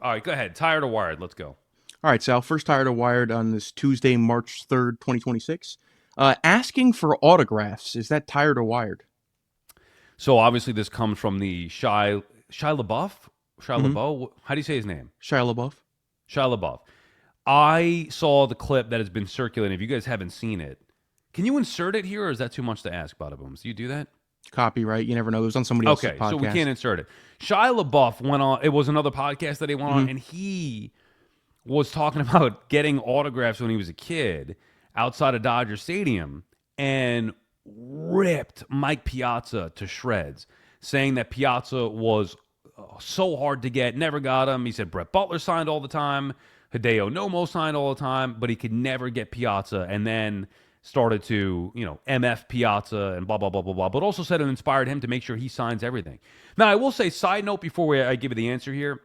All right, go ahead. Tired or wired? Let's go. All right, Sal. First Tired or Wired on this Tuesday, March 3rd, 2026. Asking for autographs. Is that tired or wired? So obviously this comes from the Shia LaBeouf? Shia Mm-hmm. LaBeouf? How do you say his name? Shia LaBeouf. Shia LaBeouf. I saw the clip that has been circulating. If you guys haven't seen it, can you insert it here, or is that too much to ask, Badabooms? Do you do that? Copyright. You never know. It was on somebody else's Okay, so we podcast. can't insert it. Shia LaBeouf went on. It was another podcast that he went on, Mm-hmm. and he was talking about getting autographs when he was a kid outside of Dodger Stadium, and ripped Mike Piazza to shreds, saying that Piazza was so hard to get, never got him. He said Brett Butler signed all the time, Hideo Nomo signed all the time, but he could never get Piazza, and then started to, MF Piazza and blah, blah, blah, blah, blah, but also said it inspired him to make sure he signs everything. Now, I will say, side note, before I give you the answer here,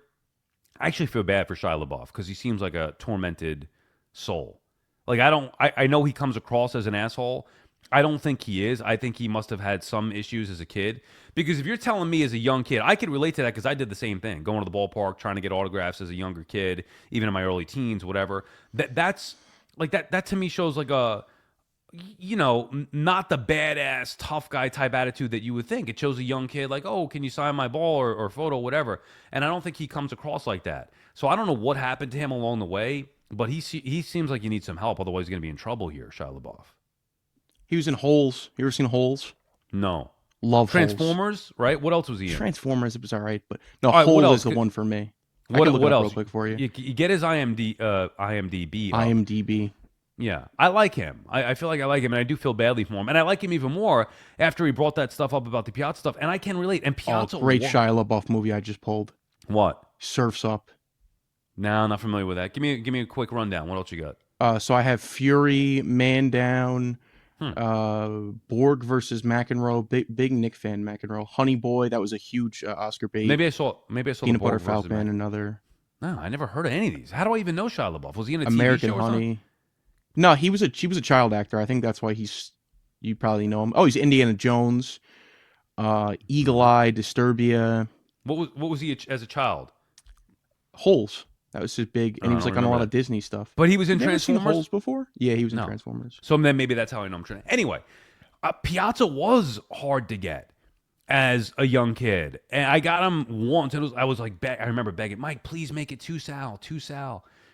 I actually feel bad for Shia LaBeouf because he seems like a tormented soul. Like, I know he comes across as an asshole. I don't think he is. I think he must have had some issues as a kid. Because if you're telling me as a young kid, I could relate to that because I did the same thing. Going to the ballpark, trying to get autographs as a younger kid, even in my early teens, whatever. That's like that to me shows like a, not the badass, tough guy type attitude that you would think. It shows a young kid like, oh, can you sign my ball or photo, whatever. And I don't think he comes across like that. So I don't know what happened to him along the way, but he seems like he needs some help. Otherwise, he's going to be in trouble here, Shia LaBeouf. He was in Holes. You ever seen Holes? No. Love Holes. Transformers, right? What else was he in? Transformers was all right, but no, All right, what Hole else? is the one for me. I What can look what it up else? real quick for you. You get his IMDb up. IMDb. Yeah, I like him. I feel like I like him, and I do feel badly for him. And I like him even more after he brought that stuff up about the Piazza stuff, and I can relate. And Piazza, Great Shia LaBeouf movie I just pulled. What? Surf's Up. No, not familiar with that. Give me a quick rundown. What else you got? So I have Fury, Man Down, Hmm. Borg versus McEnroe. Big Nick fan, McEnroe. Honey Boy, that was a huge Oscar bait. Maybe I saw the Peanut Butter Borg versus Falcon, another. No, I never heard of any of these. How do I even know Shia LaBeouf? Was he in a American TV show or Honey. something? No, he was a child actor. I think that's why you probably know him. Oh, he's Indiana Jones, Eagle Eye, Disturbia. What was he as a child? Holes. That was his big, and I he was don't like on a remember lot that. of Disney stuff. But he was in You've never seen Transformers. Holes before? Yeah, he was in No. Transformers. So then maybe that's how I know him. Anyway, Piazza was hard to get as a young kid, and I got him once. And I was like, I remember begging Mike, please make it two Sal,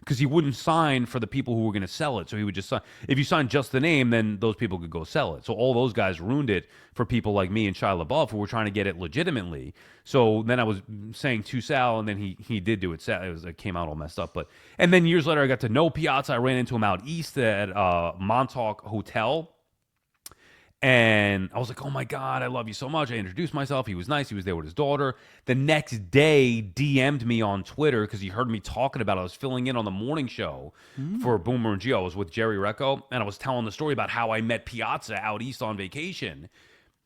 because he wouldn't sign for the people who were going to sell it. So he would just sign. If you sign just the name, then those people could go sell it. So all those guys ruined it for people like me and Shia LaBeouf who were trying to get it legitimately. So then I was saying to Sal, and then he did do it. It came out all messed up. And then years later, I got to know Piazza. I ran into him out east at Montauk Hotel. And I was like, oh my God, I love you so much. I introduced myself. He was nice. He was there with his daughter. The next day, DM'd me on Twitter because he heard me talking about it. I was filling in on the morning show for Boomer and Gio. I was with Jerry Recco, and I was telling the story about how I met Piazza out east on vacation.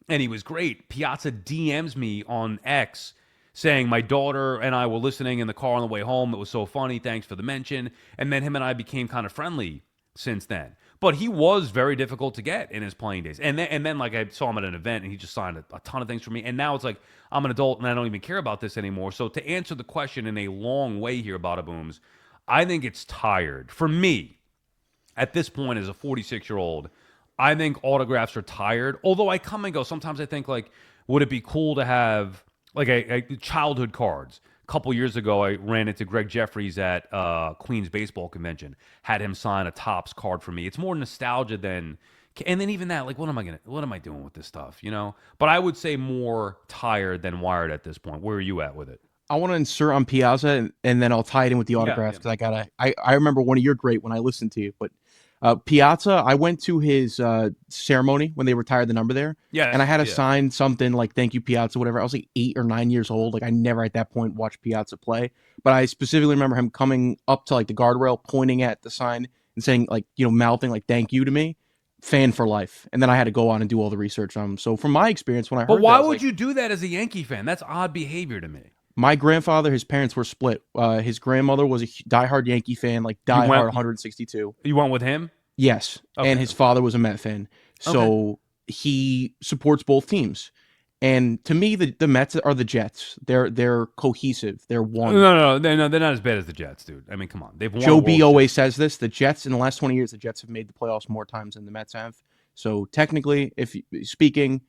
And he was great. Piazza DMs me on X saying my daughter and I were listening in the car on the way home. It was so funny. Thanks for the mention. And then him and I became kind of friendly since then. But he was very difficult to get in his playing days. And then like I saw him at an event and he just signed a ton of things for me. And now it's like I'm an adult and I don't even care about this anymore. So to answer the question in a long way here, Badabooms, I think it's tired. For me, at this point as a 46-year-old, I think autographs are tired. Although I come and go. Sometimes I think like, would it be cool to have like a childhood cards? Couple years ago, I ran into Greg Jeffries at Queens Baseball Convention. Had him sign a Topps card for me. It's more nostalgia than, and then even that, like, what am I doing with this stuff, But I would say more tired than wired at this point. Where are you at with it? I want to insert on Piazza, and then I'll tie it in with the autographs because I remember one of your great when I listened to you, but Piazza, I went to his ceremony when they retired the number there. Yeah. And I had to sign something like "Thank you, Piazza," whatever. I was like 8 or 9 years old. Like I never at that point watched Piazza play, but I specifically remember him coming up to like the guardrail, pointing at the sign and saying like mouthing like "Thank you" to me. Fan for life. And then I had to go on and do all the research on him. So from my experience, when I heard, but why that, would you do that as a Yankee fan? That's odd behavior to me. My grandfather, his parents were split. His grandmother was a diehard Yankee fan, like diehard 162. You went with him? Yes, okay. And his father was a Met fan, so he supports both teams. And to me, the Mets are the Jets. They're cohesive. They're one. No, they're not as bad as the Jets, dude. I mean, come on, they've won a Joe World B Series. always says this. The Jets in the last 20 years, the Jets have made the playoffs more times than the Mets have. So technically, if speaking,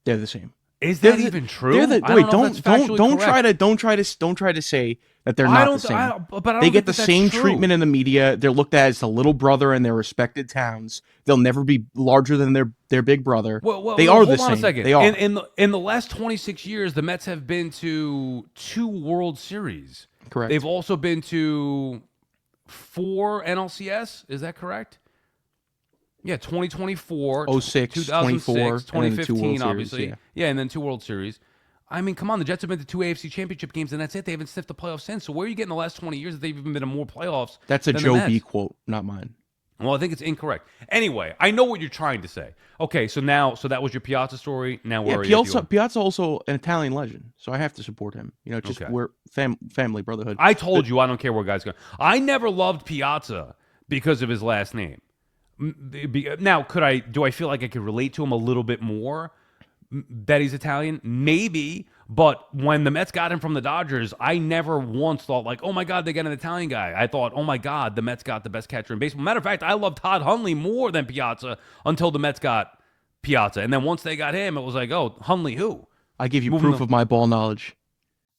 they're the same. Is that even true? Don't try to say that they're not the same. They get the same treatment in the media. They're looked at as the little brother in their respected towns. They'll never be larger than their big brother. They are the same. Hold on a second. They are. In the last 26 years, the Mets have been to 2 World Series. Correct. They've also been to 4 NLCS. Is that correct? Yeah, 2024, 06, 2006, 24, 2015, obviously. Series, yeah, and then 2 World Series. I mean, come on, the Jets have been to 2 AFC Championship games, and that's it. They haven't sniffed the playoffs since. So where are you getting the last 20 years that they've even been to more playoffs? That's a Joe B quote, not mine. Well, I think it's incorrect. Anyway, I know what you're trying to say. Okay, so that was your Piazza story. Now where are you? Piazza also an Italian legend, so I have to support him. You know, just we're family brotherhood. I told you I don't care where guys go. I never loved Piazza because of his last name. Now, do I feel like I could relate to him a little bit more that he's Italian? Maybe, but when the Mets got him from the Dodgers, I never once thought like, oh my God, they got an Italian guy. I thought, oh my God, the Mets got the best catcher in baseball. Matter of fact, I loved Todd Hundley more than Piazza until the Mets got Piazza. And then once they got him, it was like, oh, Hundley who? I give you proof of my ball knowledge.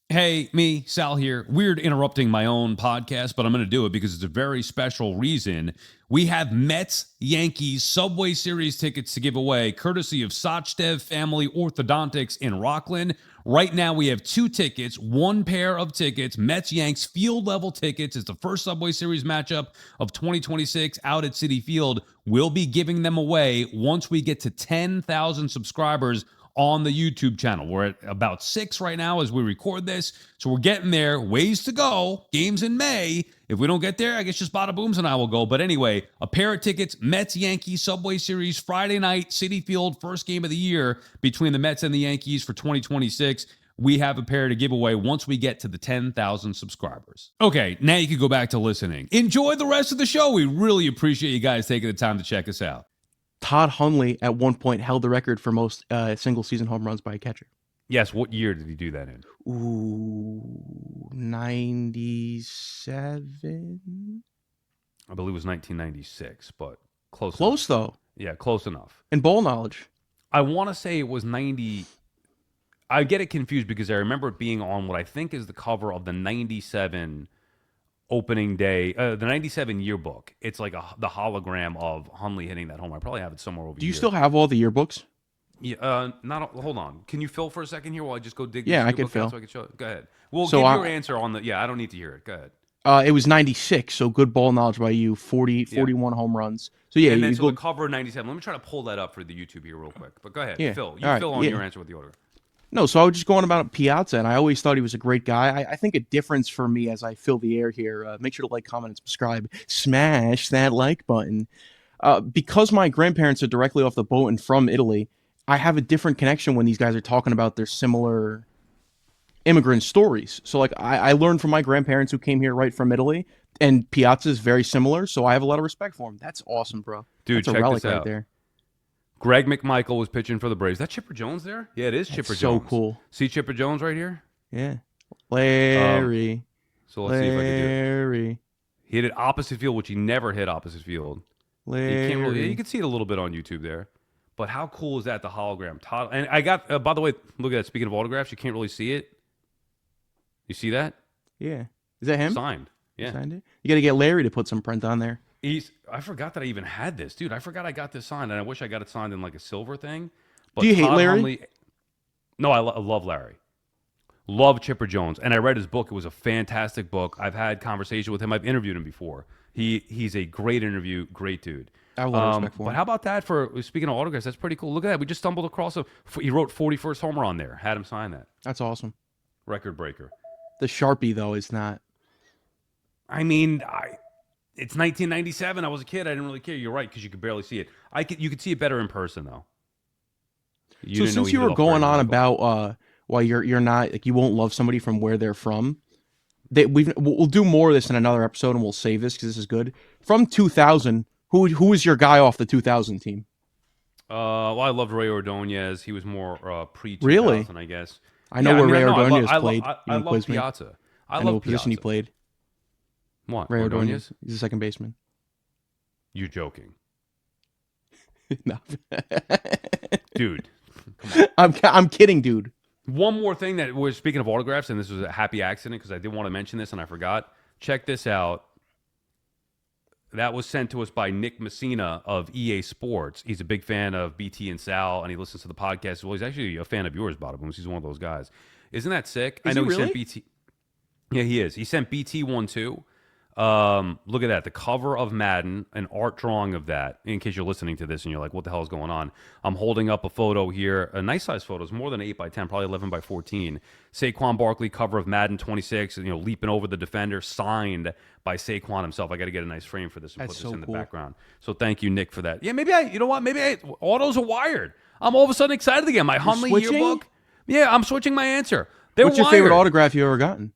Hey, me, Sal here. Weird interrupting my own podcast, but I'm going to do it because it's a very special reason. We have Mets-Yankees Subway Series tickets to give away, courtesy of Sachdev Family Orthodontics in Rockland. Right now, we have 2 tickets, 1 pair of tickets, Mets-Yanks field-level tickets. It's the first Subway Series matchup of 2026 out at Citi Field. We'll be giving them away once we get to 10,000 subscribers on the YouTube channel. We're at about 6 right now as we record this. So we're getting there. Ways to go. Games in May. If we don't get there, I guess just Badabooms and I will go. But anyway, a pair of tickets, Mets-Yankees Subway Series, Friday night, Citi Field, first game of the year between the Mets and the Yankees for 2026. We have a pair to give away once we get to the 10,000 subscribers. Okay, now you can go back to listening. Enjoy the rest of the show. We really appreciate you guys taking the time to check us out. Todd Hundley at one point held the record for most single-season home runs by a catcher. Yes, what year did he do that in? Ooh, 97? I believe it was 1996, but close enough. Though. Yeah, close enough. And ball knowledge. I want to say it was 90. I get it confused because I remember it being on what I think is the cover of the 97 opening day, the 97 yearbook. It's like the hologram of Hundley hitting that home. I probably have it somewhere over here. Do you still have all the yearbooks? Yeah, hold on. Can you fill for a second here while I just go dig this I yearbook can fill. out so I can show it? Go ahead. Well, give your answer on the... Yeah, I don't need to hear it. Go ahead. It was 96, so good ball knowledge by you. 41 home runs. So yeah, and then the cover of 97. Let me try to pull that up for the YouTube here real quick. But go ahead, Phil. Fill on your answer with the order. No, so I was just going about Piazza, and I always thought he was a great guy. I think a difference for me as I fill the air here, make sure to like, comment, and subscribe. Smash that like button. Because my grandparents are directly off the boat and from Italy, I have a different connection when these guys are talking about their similar immigrant stories. So like I learned from my grandparents who came here right from Italy, and Piazza is very similar, so I have a lot of respect for him. That's awesome, bro. Dude, that's check a relic this out. Right there. Greg McMichael was pitching for the Braves. Is that Chipper Jones there? Yeah, it is Chipper Jones. So cool. See Chipper Jones right here? Yeah. Larry. So let's see if I can do it. Larry. He hit it opposite field, which he never hit opposite field. Larry. You can see it a little bit on YouTube there. But how cool is that, the hologram? Todd, and I got, by the way, look at that. Speaking of autographs, you can't really see it. You see that? Yeah. Is that him? Signed. Yeah. Signed it? You got to get Larry to put some print on there. I forgot that I even had this. Dude, I forgot I got this signed, and I wish I got it signed in like a silver thing. But do you hate Larry? No, I love Larry. Love Chipper Jones. And I read his book. It was a fantastic book. I've had conversation with him. I've interviewed him before. He's a great interview, great dude. I have a lot of respect for him. But how about that for, speaking of autographs, that's pretty cool. Look at that. We just stumbled across he wrote 41st homer on there. Had him sign that. That's awesome. Record breaker. The Sharpie, though, is not. I mean, it's 1997. I was a kid. I didn't really care. You're right, because you could barely see it. You could see it better in person, though. So since you were going on about why you're not, like, you won't love somebody from where they're from, we'll do more of this in another episode, and we'll save this because this is good. From 2000, who is your guy off the 2000 team? Well, I loved Ray Ordonez. He was more pre-2000, Really? I guess. I know Yeah, where Ray no, Ordonez I played. I You can love quiz me. Piazza. I know love what position he Piazza. played. What? Ray Ordonez? Ordonez. He's a second baseman. You're joking. No. Dude, come on. I'm kidding, dude. One more thing that we're speaking of autographs, and this was a happy accident because I did want to mention this and I forgot. Check this out. That was sent to us by Nick Messina of EA Sports. He's a big fan of BT and Sal, and he listens to the podcast. Well, he's actually a fan of yours, Badabooms. He's one of those guys. Isn't that sick? Is I know he he sent really? BT. Yeah, he is. He sent BT one too. Look at that. The cover of Madden, an art drawing of that. In case you're listening to this and you're like, what the hell is going on? I'm holding up a photo here. A nice size photo. It's more than 8 by 10, probably 11 by 14. Saquon Barkley cover of Madden 26, leaping over the defender, signed by Saquon himself. I got to get a nice frame for this and That's put this so in the cool. background. So thank you, Nick, for that. Yeah, maybe autos are wired. I'm all of a sudden excited again. My Hunley switching? yearbook. Yeah, I'm switching my answer. They're What's your wired. favorite autograph you ever gotten?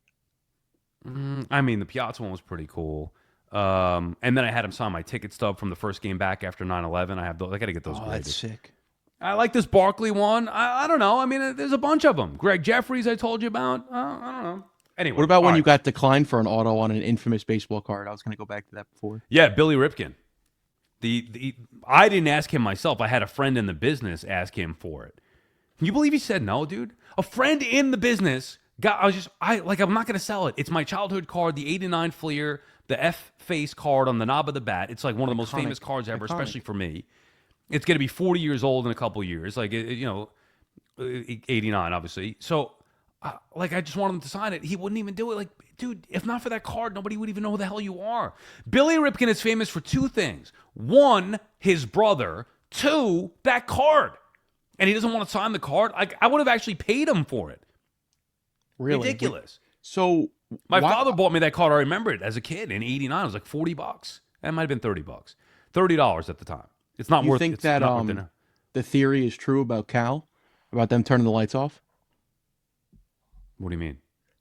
I mean, the Piazza one was pretty cool. And then I had him sign my ticket stub from the first game back after 9/11. I got to get those Oh, graded. that's sick. I like this Barkley one. I don't know. I mean, there's a bunch of them. Greg Jeffries, I told you about. I don't know. Anyway, What about when all you right. got declined for an auto on an infamous baseball card? I was going to go back to that before. Yeah, Billy Ripken. The I didn't ask him myself. I had a friend in the business ask him for it. Can you believe he said no, dude? A friend in the business I'm not going to sell it. It's my childhood card, the 89 Fleer, the F-face card on the knob of the bat. It's like one of the most famous cards ever, especially for me. It's going to be 40 years old in a couple years, 89, obviously. So, I just wanted him to sign it. He wouldn't even do it. Like, dude, if not for that card, nobody would even know who the hell you are. Billy Ripken is famous for two things. One, his brother. Two, that card. And he doesn't want to sign the card. I would have actually paid him for it. Really? Ridiculous. So My father bought me that card. I remember it as a kid in '89. It was like $40. That might have been $30. $30 at the time. It's not You worth. think it's that not worth it now. the theory is true about Cal, about them turning the lights off? What do you mean?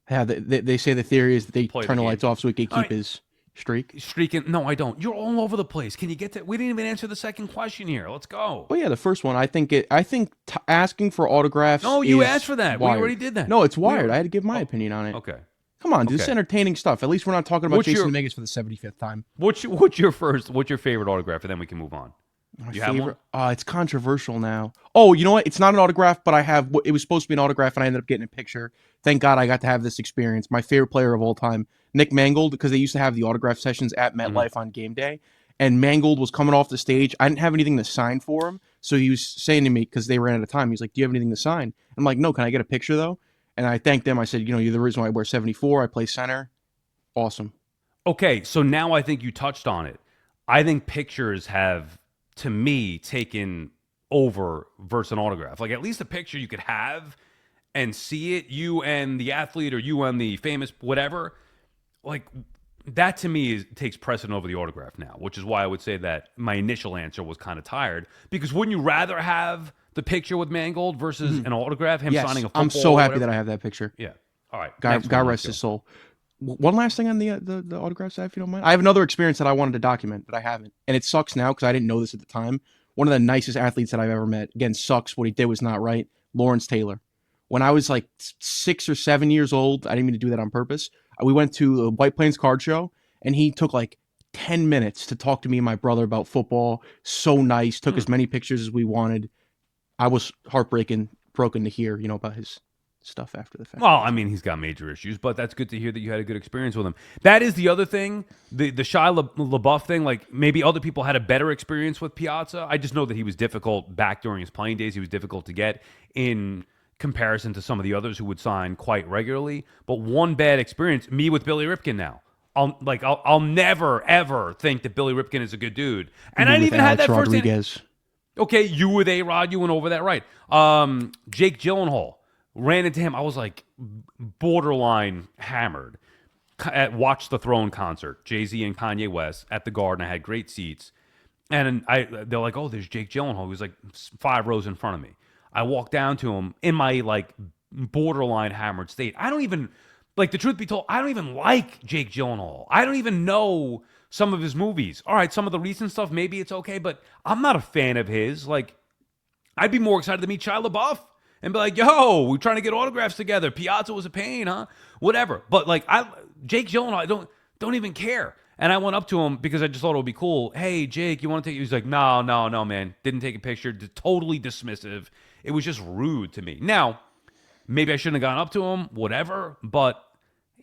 Yeah, they say the theory is that they Play the turn the game. lights off so he can keep All right. his streak. Streaking? No, I don't. You're all over the place. Can you get to? We didn't even answer the second question here. Let's go. Well, yeah, the first one. I think asking for autographs. No, you is asked for that. wired. We already did that. No, it's wired. We- I had to give my opinion on it. Okay. Come on, dude. This is Okay. entertaining stuff. At least we're not talking about What's Jason your- Dominguez for the 75th time. What's your favorite autograph, and then we can move on. My You have one? It's controversial now. Oh, you know what? It's not an autograph, but it was supposed to be an autograph, and I ended up getting a picture. Thank God I got to have this experience. My favorite player of all time, Nick Mangold, because they used to have the autograph sessions at MetLife on game day, and Mangold was coming off the stage. I didn't have anything to sign for him, so he was saying to me, because they ran out of time, he's like, do you have anything to sign? I'm like, no, can I get a picture, though? And I thanked them. I said, you're the reason why I wear 74. I play center. Awesome. Okay, so now I think you touched on it. I think pictures have, to me, taken over versus an autograph. Like, at least a picture you could have and see it, you and the athlete or you and the famous whatever. Like, that to me takes precedent over the autograph now, which is why I would say that my initial answer was kind of tired. Because wouldn't you rather have the picture with Mangold versus an autograph, him Yes, signing a football? I'm so or happy whatever? that I have that picture. Yeah. All right. God next one, let's rest go. his soul. One last thing on the autograph side, if you don't mind. I have another experience that I wanted to document that I haven't, and it sucks now because I didn't know this at the time. One of the nicest athletes that I've ever met. Again, sucks. What he did was not right. Lawrence Taylor. When I was like 6 or 7 years old, I didn't mean to do that on purpose. We went to the White Plains Card Show, and he took like 10 minutes to talk to me and my brother about football. So nice. Took as many pictures as we wanted. I was broken to hear, about his stuff after the fact. Well, I mean, he's got major issues, but that's good to hear that you had a good experience with him. That is the other thing, the Shia LaBeouf thing. Like, maybe other people had a better experience with Piazza. I just know that he was difficult back during his playing days. He was difficult to get in comparison to some of the others who would sign quite regularly. But one bad experience, me with Billy Ripken now. I'll never ever think that Billy Ripken is a good dude, and I didn't even have that first. Rodriguez. Okay, you with A-Rod, you went over that right. Jake Gyllenhaal, ran into him. I was like borderline hammered at Watch the Throne concert, Jay-Z and Kanye West at the Garden. I had great seats. And they're like, oh, there's Jake Gyllenhaal. He was like 5 rows in front of me. I walked down to him in my like borderline hammered state. I don't even, like, the truth be told, I don't even like Jake Gyllenhaal. I don't even know some of his movies. All right, some of the recent stuff, maybe it's okay, but I'm not a fan of his. Like, I'd be more excited to meet Shia LaBeouf and be like, yo, we're trying to get autographs together. Piazza was a pain, huh? Whatever. But like Jake Gyllenhaal, I don't even care. And I went up to him because I just thought it would be cool. Hey, Jake, you want to take? He's like, no, man. Didn't take a picture. Totally dismissive. It was just rude to me. Now, maybe I shouldn't have gone up to him, whatever. But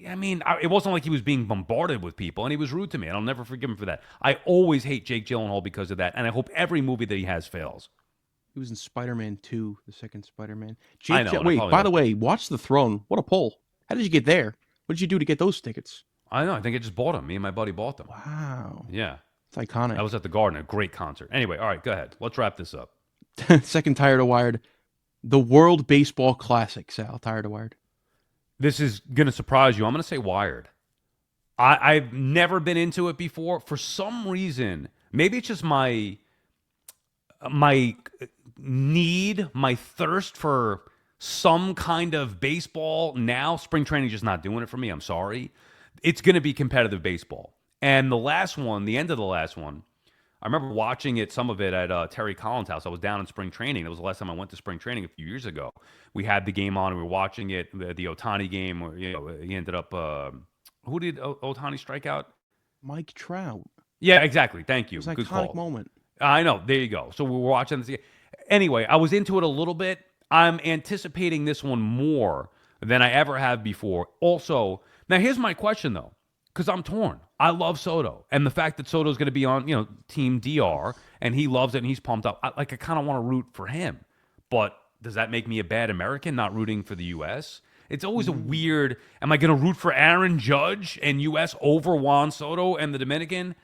I mean, it wasn't like he was being bombarded with people, and he was rude to me, and I'll never forgive him for that. I always hate Jake Gyllenhaal because of that, and I hope every movie that he has fails. He was in Spider-Man 2, the second Spider-Man. I know. Wait, by the way, watch The Throne. What a poll. How did you get there? What did you do to get those tickets? I know. I think I just bought them. Me and my buddy bought them. Wow. Yeah. It's iconic. I was at the Garden, a great concert. Anyway, all right, go ahead. Let's wrap this up. Second Tired or Wired. The World Baseball Classic, Sal. Tired or Wired? This is going to surprise you. I'm going to say Wired. I've never been into it before. For some reason, maybe it's just my need, my thirst for some kind of baseball now. Spring training is just not doing it for me. I'm sorry. It's going to be competitive baseball. And the last one, the end of the last one, I remember watching it, some of it at Terry Collins' house. I was down in spring training. That was the last time I went to spring training a few years ago. We had the game on. We were watching it, the Ohtani game. Where, he ended up. Who did Ohtani strike out? Mike Trout. Yeah, exactly. Thank you. It was an Good iconic call. moment. I know. There you go. So we were watching this. Anyway, I was into it a little bit. I'm anticipating this one more than I ever have before. Also, now here's my question though, because I'm torn. I love Soto, and the fact that Soto's going to be on, Team DR, and he loves it and he's pumped up. I kind of want to root for him, but does that make me a bad American not rooting for the U.S.? It's always a weird. Am I going to root for Aaron Judge and U.S. over Juan Soto and the Dominican?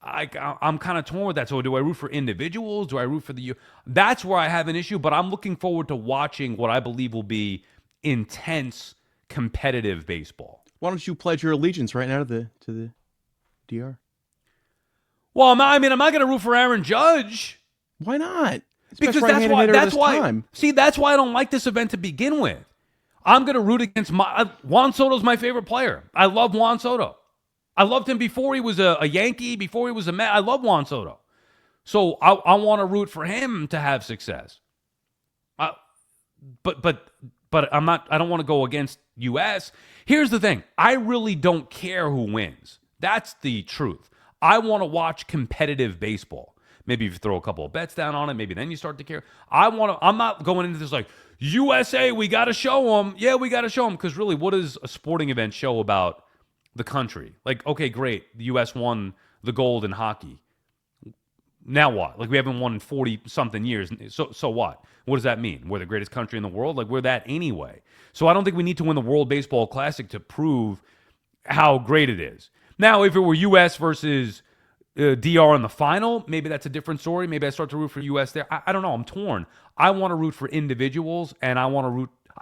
I'm kind of torn with that. So do I root for individuals? Do I root for the U? That's where I have an issue, but I'm looking forward to watching what I believe will be intense, competitive baseball. Why don't you pledge your allegiance right now to the DR? Well, I'm not going to root for Aaron Judge. Why not? Because that's why. See, that's why I don't like this event to begin with. I'm going to root against Juan Soto's my favorite player. I love Juan Soto. I loved him before he was a Yankee, before he was a Met. I love Juan Soto. So I want to root for him to have success. But I'm not. I don't want to go against U.S. Here's the thing. I really don't care who wins. That's the truth. I want to watch competitive baseball. Maybe if you throw a couple of bets down on it, maybe then you start to care. I'm not going into this like, USA, we got to show them. Yeah, we got to show them. Because really, what does a sporting event show about the country? Like, okay, great. The U.S. won the gold in hockey. Now what? Like, we haven't won in 40-something years. So what? What does that mean? We're the greatest country in the world? Like, we're that anyway. So I don't think we need to win the World Baseball Classic to prove how great it is. Now, if it were U.S. versus DR in the final, maybe that's a different story. Maybe I start to root for U.S. there. I don't know. I'm torn. I want to root for individuals, and I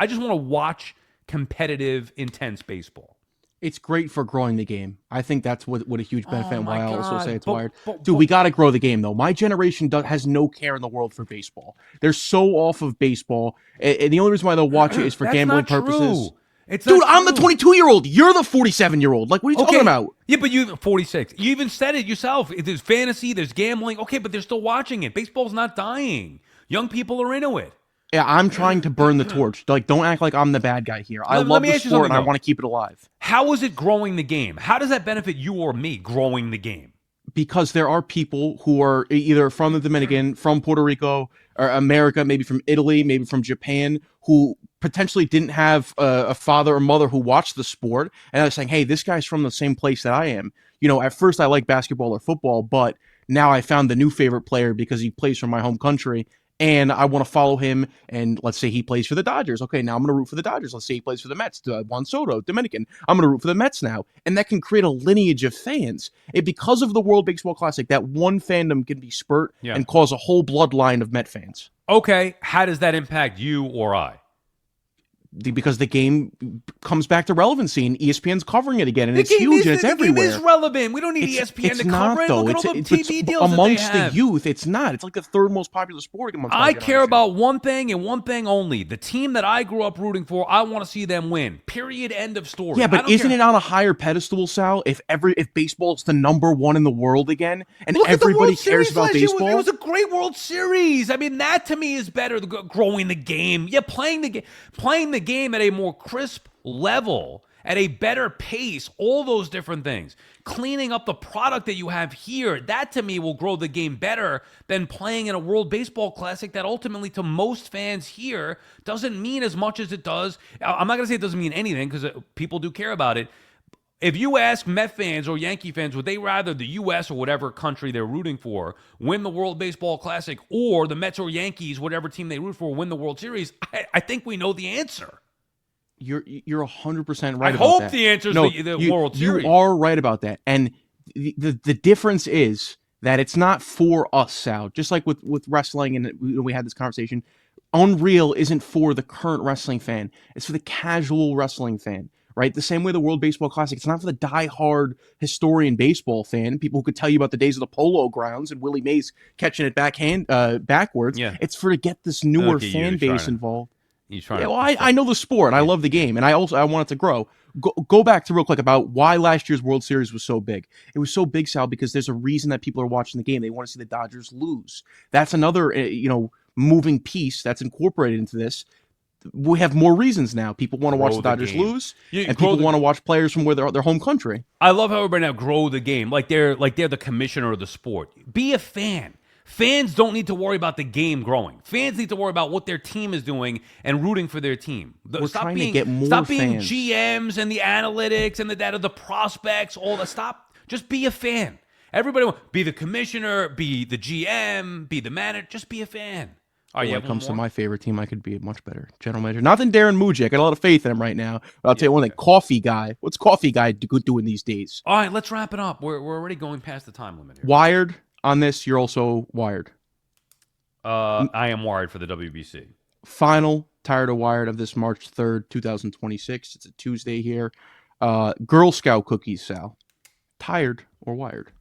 just want to watch competitive, intense baseball. It's great for growing the game. I think that's what a huge benefit, and why I also say it's wired. But, Dude, we got to grow the game, though. My generation has no care in the world for baseball. They're so off of baseball, and the only reason why they'll watch it is for gambling purposes. Dude, I'm the 22-year-old. You're the 47-year-old. Like, what are you talking about? Yeah, but you 46. You even said it yourself. There's fantasy, there's gambling. Okay, but they're still watching it. Baseball's not dying. Young people are into it. Yeah, I'm trying to burn the torch. Like, don't act like I'm the bad guy here. I love the sport, and I want to keep it alive. How is it growing the game? How does that benefit you or me, growing the game? Because there are people who are either from the Dominican, from Puerto Rico, or America, maybe from Italy, maybe from Japan, who potentially didn't have a father or mother who watched the sport, and I was saying, hey, this guy's from the same place that I am. At first I like basketball or football, but now I found the new favorite player because he plays for my home country, and I want to follow him, and let's say he plays for the Dodgers. Okay, now I'm going to root for the Dodgers. Let's say he plays for the Mets, Juan Soto, Dominican. I'm going to root for the Mets now. And that can create a lineage of fans. Because of the World Baseball Classic, that one fandom can be spurt and cause a whole bloodline of Met fans. Okay, how does that impact you or I? because the game comes back to relevancy and ESPN's covering it again, and it's huge and it's everywhere. The game is relevant. We don't need ESPN to cover it. Look at all the TV deals amongst that they have. the youth. It's not. It's like the third most popular sport amongst I care about one thing and one thing only. The team that I grew up rooting for, I want to see them win. Period. End of story. Yeah, but isn't it on a higher pedestal, Sal? If baseball is the #1 in the world again, and everybody cares about baseball, it was a great World Series. I mean, that to me is better. Growing the game, playing the game at a more crisp level, at a better pace, all those different things. Cleaning up the product that you have here, that to me will grow the game better than playing in a World Baseball Classic that ultimately to most fans here doesn't mean as much as it does. I'm not going to say it doesn't mean anything because people do care about it. If you ask Met fans or Yankee fans, would they rather the U.S. or whatever country they're rooting for win the World Baseball Classic or the Mets or Yankees, whatever team they root for, win the World Series? I think we know the answer. You're 100% right about that. I hope the answer is the World Series. You are right about that. And the difference is that it's not for us, Sal. Just like with wrestling, and we had this conversation, Unreal isn't for the current wrestling fan. It's for the casual wrestling fan, right? The same way the World Baseball Classic, it's not for the diehard historian baseball fan, people who could tell you about the days of the Polo Grounds and Willie Mays catching it backwards. Yeah. It's for to get this newer fan base involved. I know the sport. I love the game, and I want it to grow. Go back to real quick about why last year's World Series was so big. It was so big, Sal, because there's a reason that people are watching the game. They want to see the Dodgers lose. That's another moving piece that's incorporated into this. We have more reasons now. People want to watch the Dodgers lose, and people want to watch players from where their home country. I love how everybody now grow the game, like they're the commissioner of the sport. Be a fan. Fans don't need to worry about the game growing. Fans need to worry about what their team is doing and rooting for their team. Stop being GMs and the analytics and the data, the prospects, all that. Stop. Just be a fan. Everybody be the commissioner, be the GM, be the manager. Just be a fan. When it comes to my favorite team, I could be a much better general manager. Not than Darren Muji. I got a lot of faith in him right now. But I'll tell you one thing. Coffee Guy. What's Coffee Guy doing these days? All right, let's wrap it up. We're already going past the time limit here. Wired. On this, you're also wired. I am wired for the WBC. Final Tired or Wired of this March 3rd, 2026. It's a Tuesday here. Girl Scout cookies, Sal. Tired or wired?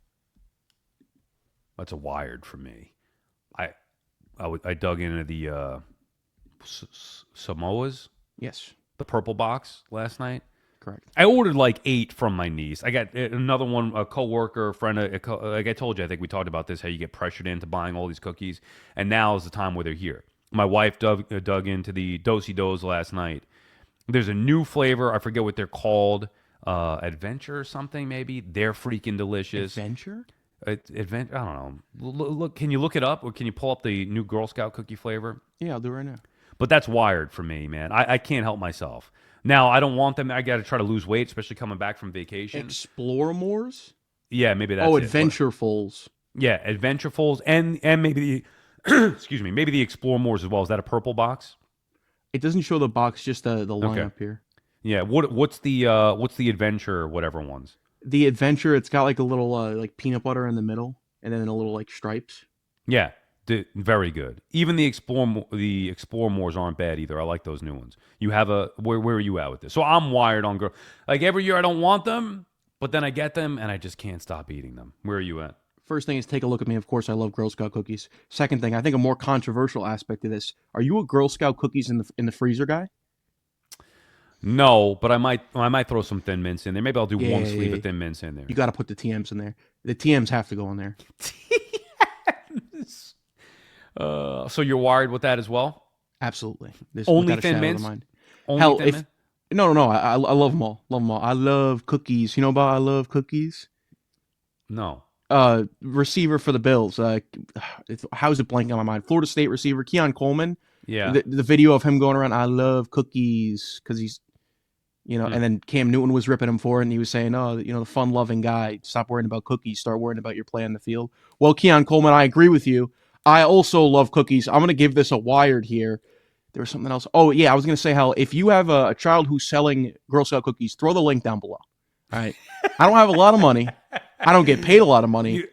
That's a wired for me. I dug into the Samoas. Yes. The purple box last night. Correct. I ordered like 8 from my niece. I got another one, a coworker, a friend. Like I told you, I think we talked about this, how you get pressured into buying all these cookies. And now is the time where they're here. My wife dug into the Do-si-dos last night. There's a new flavor. I forget what they're called. Adventure or something, maybe. They're freaking delicious. Adventure? Adventure? I don't know. Look, can you look it up? Or can you pull up the new Girl Scout cookie flavor? Yeah, I'll do it right now. But that's wired for me, man. I can't help myself. Now, I don't want them. I got to try to lose weight, especially coming back from vacation. Exploremores? Yeah, maybe that's it. Adventurefuls. Yeah, Adventurefuls and maybe the excuse me, maybe the Exploremores as well. Is that a purple box? It doesn't show the box, just the line up here. Yeah, what's the Adventure whatever ones? The Adventure, it's got like a little like peanut butter in the middle and then a little like stripes. Yeah. Very good. Even the Exploremores aren't bad either. I like those new ones. You have where are you at with this? So I'm wired on girl. Like every year I don't want them, but then I get them and I just can't stop eating them. Where are you at? First thing is take a look at me. Of course, I love Girl Scout cookies. Second thing, I think a more controversial aspect of this. Are you a Girl Scout cookies in the freezer guy? No, but I might throw some Thin Mints in there. Maybe I'll do one sleeve of Thin Mints in there. You got to put the TMs in there. The TMs have to go in there. TMs. So you're wired with that as well? Absolutely. Only Thin Mints? Hell, if no, I love them all. Love them all. I love cookies. You know about I love cookies? No. Receiver for the Bills. How's it blanking on my mind? Florida State receiver Keon Coleman. Yeah. The video of him going around, I love cookies, because he's, and then Cam Newton was ripping him for it, and he was saying, the fun-loving guy, stop worrying about cookies, start worrying about your play on the field. Well, Keon Coleman, I agree with you. I also love cookies. I'm going to give this a wired here. There was something else. Oh, yeah, I was going to say how if you have a child who's selling Girl Scout cookies, throw the link down below. All right? I don't have a lot of money. I don't get paid a lot of money.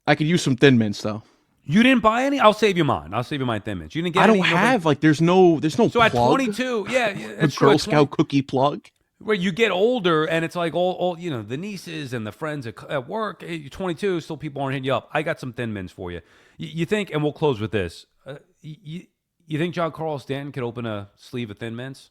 I could use some Thin Mints, though. You didn't buy any? I'll save you mine. I'll save you my Thin Mints. You didn't get I any? don't have like. There's no So plug. at 22, yeah, A that's true. Girl At 20 Scout cookie plug. where you get older and it's like all the nieces and the friends at work. Hey, you're 22, still people aren't hitting you up. I got some Thin Mints for you. You think, and we'll close with this. You think Giancarlo Stanton could open a sleeve of Thin Mints?